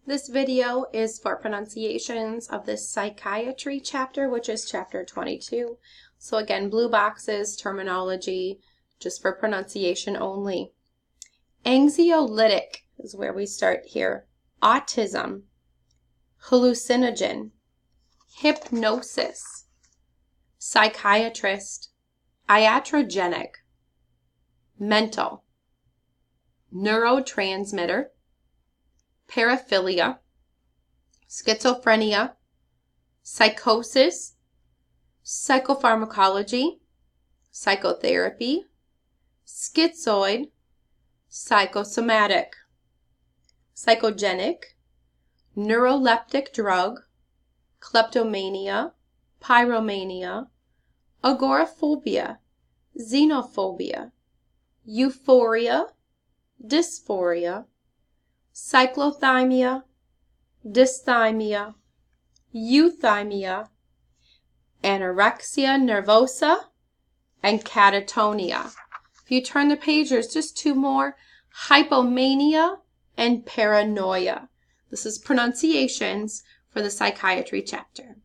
This video is for pronunciations of the psychiatry chapter, which is chapter 22. So again, blue boxes, terminology, just for pronunciation only. Anxiolytic is where we start here. Autism, hallucinogen, hypnosis, psychiatrist, iatrogenic, mental, neurotransmitter, paraphilia, schizophrenia, psychosis, psychopharmacology, psychotherapy, schizoid, psychosomatic, psychogenic, neuroleptic drug, kleptomania, pyromania, agoraphobia, xenophobia, euphoria, dysphoria, cyclothymia, dysthymia, euthymia, anorexia nervosa, and catatonia. If you turn the page, there's just two more, hypomania and paranoia. This is pronunciations for the psychiatry chapter.